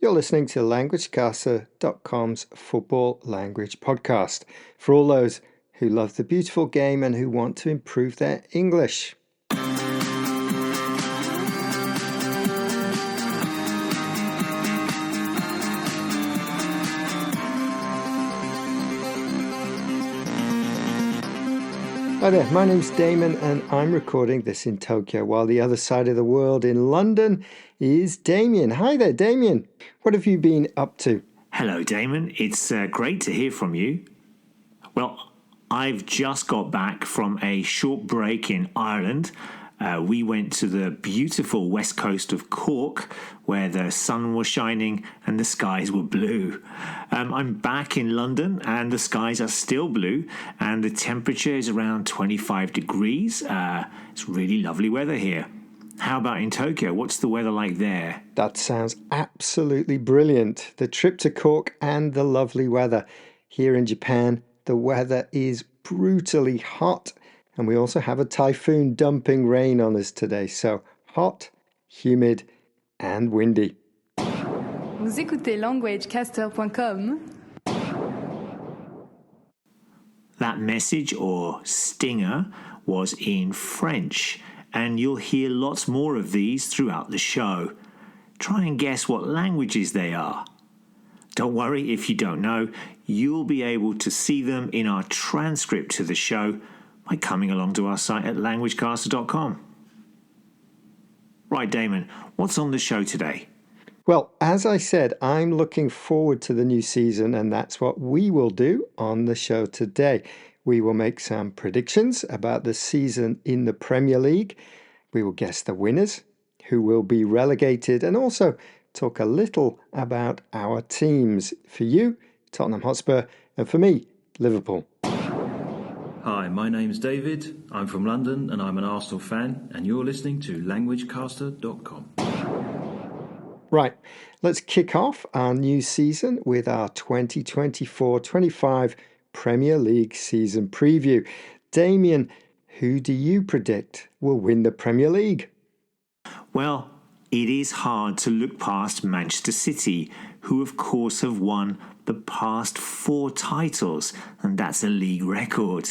You're listening to LanguageCaster.com's Football Language Podcast for all those who love the beautiful game and who want to improve their English. Hi there, my name's Damon and I'm recording this in Tokyo while the other side of the world in London is Damien. Hi there, Damien. What have you been up to? Hello, Damon. It's great to hear from you. Well, I've just got back from a short break in Ireland. We went to the beautiful west coast of Cork, where the sun was shining and the skies were blue. I'm back in London and the skies are still blue and the temperature is around 25 degrees. It's really lovely weather here. How about in Tokyo? What's the weather like there? That sounds absolutely brilliant. The trip to Cork and the lovely weather. Here in Japan, the weather is brutally hot. And we also have a typhoon dumping rain on us today. So hot, humid, and windy. Vous écoutez languagecaster.com. That message or stinger was in French, and you'll hear lots more of these throughout the show. Try and guess what languages they are. Don't worry if you don't know, you'll be able to see them in our transcript to the show by coming along to our site at languagecaster.com. Right, Damon, what's on the show today? Well, as I said, I'm looking forward to the new season, and that's what we will do on the show today. We will make some predictions about the season in the Premier League. We will guess the winners, who will be relegated, and also talk a little about our teams. For you, Tottenham Hotspur, and for me, Liverpool. Hi, my name's David. I'm from London and I'm an Arsenal fan, and you're listening to languagecaster.com. Right, let's kick off our new season with our 2024-25 Premier League season preview. Damien, who do you predict will win the Premier League? Well, it is hard to look past Manchester City, who of course have won the past 4 titles, and that's a league record.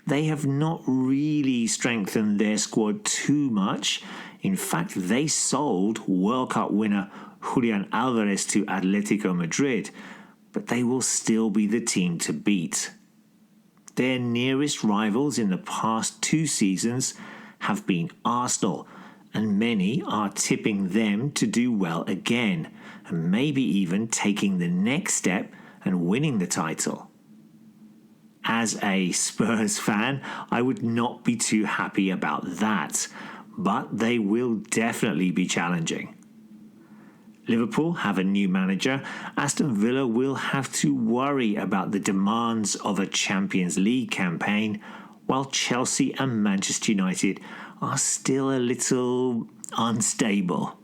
They have not really strengthened their squad too much. In fact, they sold World Cup winner Julian Alvarez to Atletico Madrid, but they will still be the team to beat. Their nearest rivals in the past 2 seasons have been Arsenal, and many are tipping them to do well again, and maybe even taking the next step and winning the title. As a Spurs fan, I would not be too happy about that, but they will definitely be challenging. Liverpool have a new manager. Aston Villa will have to worry about the demands of a Champions League campaign, while Chelsea and Manchester United are still a little unstable.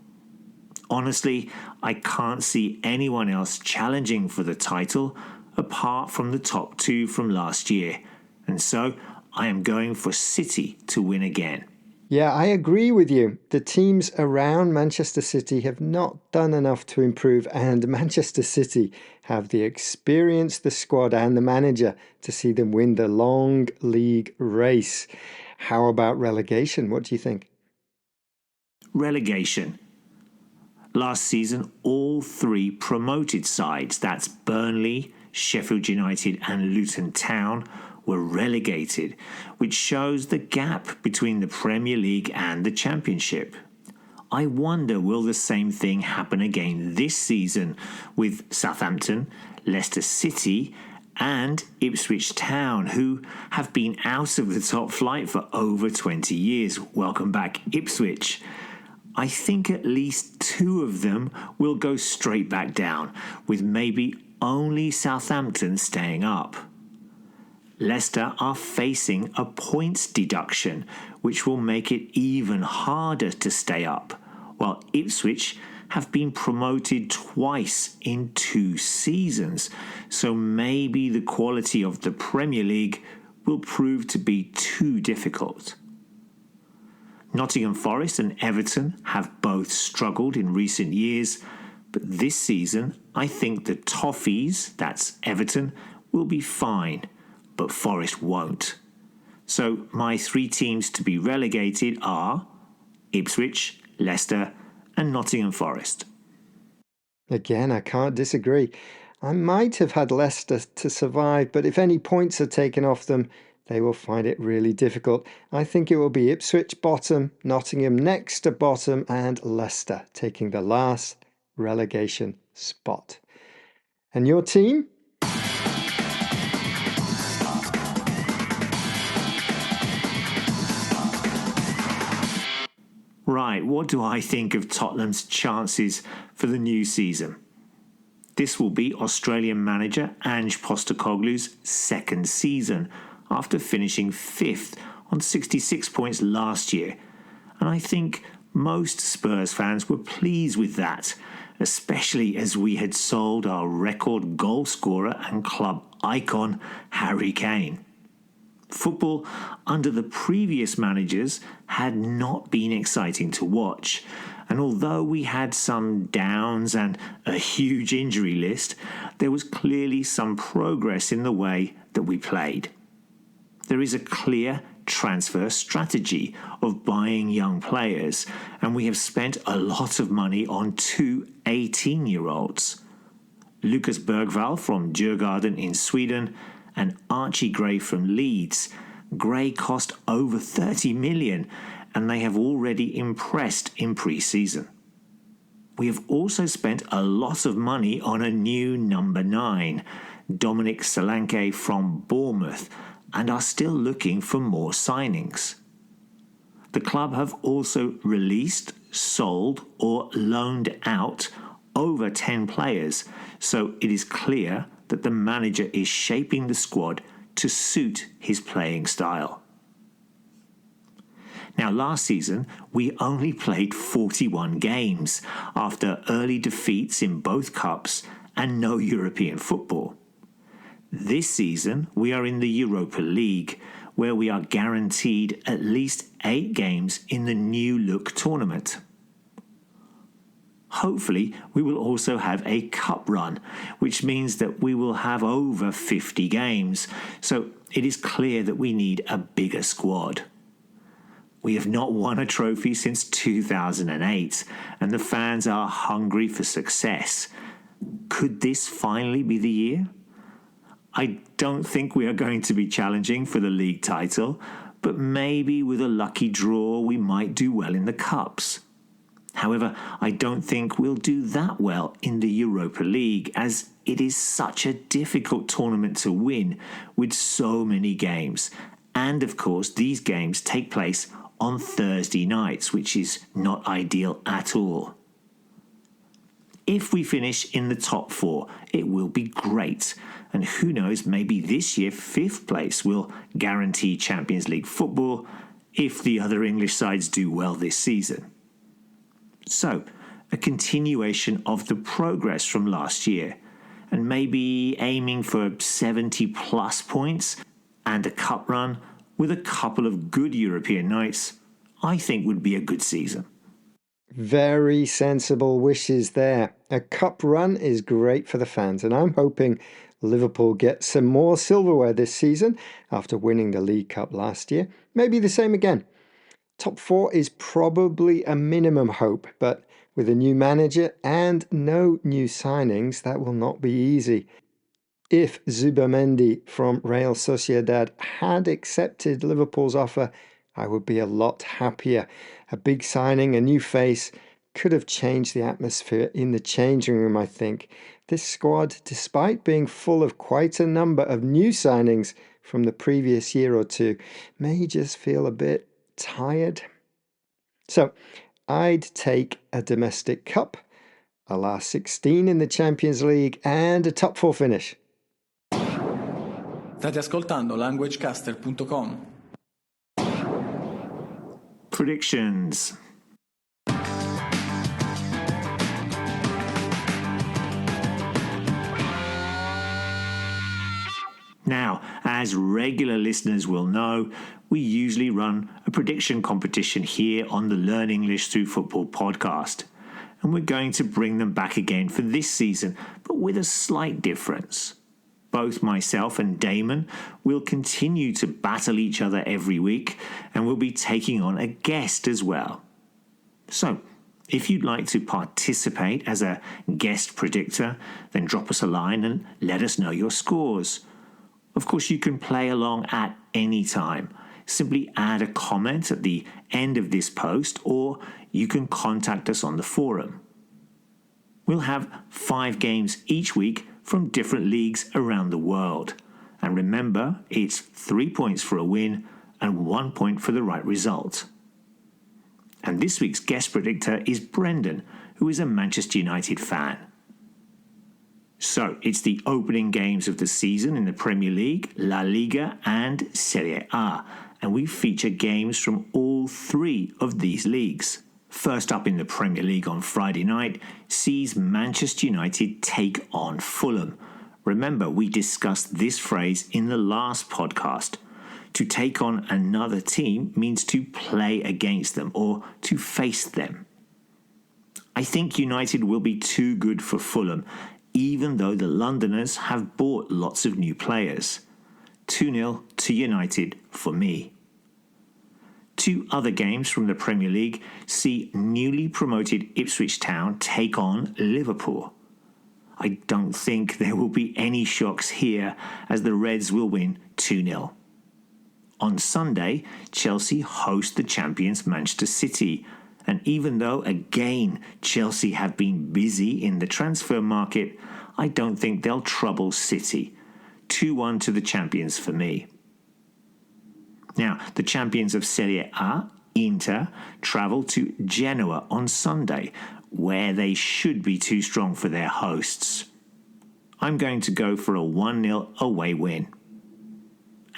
Honestly, I can't see anyone else challenging for the title apart from the top 2 from last year, and so I am going for City to win again. Yeah, I agree with you. The teams around Manchester City have not done enough to improve, and Manchester City have the experience, the squad and the manager to see them win the long league race. How about relegation? What do you think? Relegation. Last season, all 3 promoted sides, that's Burnley, Sheffield United and Luton Town, were relegated, which shows the gap between the Premier League and the Championship. I wonder, will the same thing happen again this season with Southampton, Leicester City and Ipswich Town, who have been out of the top flight for over 20 years. Welcome back, Ipswich. I think at least 2 of them will go straight back down, with maybe only Southampton staying up. Leicester are facing a points deduction, which will make it even harder to stay up, while Ipswich have been promoted twice in 2 seasons, so maybe the quality of the Premier League will prove to be too difficult. Nottingham Forest and Everton have both struggled in recent years, But this season, I think the Toffees, that's Everton, will be fine, but Forest won't. So my 3 teams to be relegated are Ipswich, Leicester and Nottingham Forest. Again, I can't disagree. I might have had Leicester to survive, but if any points are taken off them, they will find it really difficult. I think it will be Ipswich bottom, Nottingham next to bottom, and Leicester taking the last relegation spot. And your team? Right, what do I think of Tottenham's chances for the new season? This will be Australian manager Ange Postecoglou's second season after finishing 5th on 66 points last year. And I think most Spurs fans were pleased with that, especially as we had sold our record goal scorer and club icon Harry Kane. Football under the previous managers had not been exciting to watch, and although we had some downs and a huge injury list, there was clearly some progress in the way that we played. There is a clear transfer strategy of buying young players, and we have spent a lot of money on 2 18-year-olds. Lucas Bergvall from Djurgården in Sweden and Archie Gray from Leeds. Gray cost over 30 million and they have already impressed in pre-season. We have also spent a lot of money on a new number 9, Dominic Solanke from Bournemouth, and are still looking for more signings. The club have also released, sold or loaned out over 10 players, so it is clear that the manager is shaping the squad to suit his playing style. Now, last season, we only played 41 games after early defeats in both cups and no European football. This season, we are in the Europa League, where we are guaranteed at least 8 games in the new look tournament. Hopefully, we will also have a cup run, which means that we will have over 50 games, so it is clear that we need a bigger squad. We have not won a trophy since 2008, and the fans are hungry for success. Could this finally be the year? I don't think we are going to be challenging for the league title, but maybe with a lucky draw we might do well in the cups. However, I don't think we'll do that well in the Europa League, as it is such a difficult tournament to win with so many games. And of course, these games take place on Thursday nights, which is not ideal at all. If we finish in the top 4, it will be great. And who knows, maybe this year 5th place will guarantee Champions League football if the other English sides do well this season. So, a continuation of the progress from last year, and maybe aiming for 70 plus points and a cup run with a couple of good European nights, I think would be a good season. Very sensible wishes there. A cup run is great for the fans, and I'm hoping Liverpool get some more silverware this season after winning the League Cup last year. Maybe the same again. Top 4 is probably a minimum hope, but with a new manager and no new signings, that will not be easy. If Zubamendi from Real Sociedad had accepted Liverpool's offer, I would be a lot happier. A big signing, a new face, could have changed the atmosphere in the changing room, I think. This squad, despite being full of quite a number of new signings from the previous year or two, may just feel a bit tired. So I'd take a domestic cup, a last 16 in the Champions League and a top 4 finish. State ascoltando languagecaster.com. Predictions. Now, as regular listeners will know, we usually run a prediction competition here on the Learn English Through Football podcast. and we're going to bring them back again for this season, but with a slight difference. Both myself and Damon will continue to battle each other every week, and we'll be taking on a guest as well. So, if you'd like to participate as a guest predictor, then drop us a line and let us know your scores. Of course, you can play along at any time. Simply add a comment at the end of this post, or you can contact us on the forum. We'll have 5 games each week from different leagues around the world. And remember, it's 3 points for a win and 1 point for the right result. And this week's guest predictor is Brendan, who is a Manchester United fan. So, it's the opening games of the season in the Premier League, La Liga and Serie A, and we feature games from all 3 of these leagues. First up in the Premier League on Friday night sees Manchester United take on Fulham. Remember, we discussed this phrase in the last podcast. To take on another team means to play against them or to face them. I think United will be too good for Fulham, even though the Londoners have bought lots of new players. 2-0 to United for me. 2 other games from the Premier League see newly promoted Ipswich Town take on Liverpool. I don't think there will be any shocks here, as the Reds will win 2-0. On Sunday, Chelsea host the champions Manchester City, and even though again Chelsea have been busy in the transfer market, I don't think they'll trouble City. 2-1 to the champions for me. Now, the champions of Serie A, Inter, travel to Genoa on Sunday, where they should be too strong for their hosts. I'm going to go for a 1-0 away win.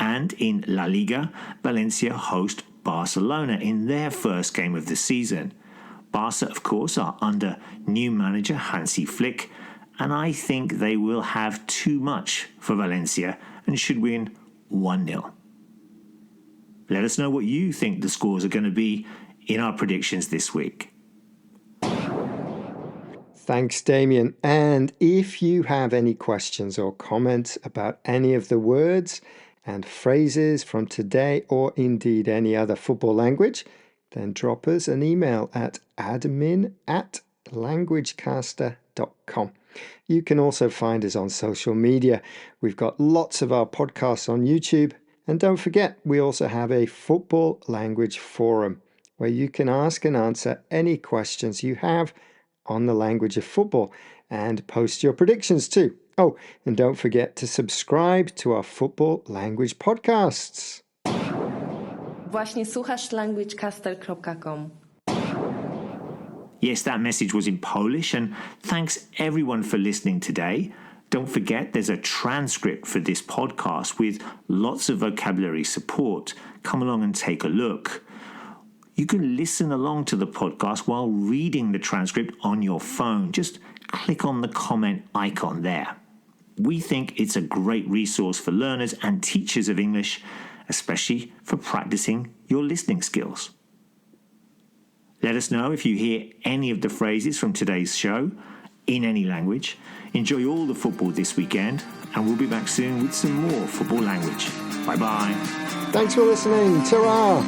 And in La Liga, Valencia host Barcelona in their first game of the season. Barca, of course, are under new manager Hansi Flick, and I think they will have too much for Valencia and should win 1-0. Let us know what you think the scores are going to be in our predictions this week. Thanks, Damien. And if you have any questions or comments about any of the words and phrases from today, or indeed any other football language, then drop us an email at admin@languagecaster.com. You can also find us on social media. We've got lots of our podcasts on YouTube. And don't forget, we also have a football language forum where you can ask and answer any questions you have on the language of football and post your predictions too. Oh, and don't forget to subscribe to our football language podcasts. Właśnie słuchasz languagecaster.com. Yes, that message was in Polish, and thanks everyone for listening today. Don't forget there's a transcript for this podcast with lots of vocabulary support. Come along and take a look. You can listen along to the podcast while reading the transcript on your phone. Just click on the comment icon there. We think it's a great resource for learners and teachers of English, especially for practicing your listening skills. Let us know if you hear any of the phrases from today's show in any language. Enjoy all the football this weekend, and we'll be back soon with some more football language. Bye-bye. Thanks for listening. Ta-ra!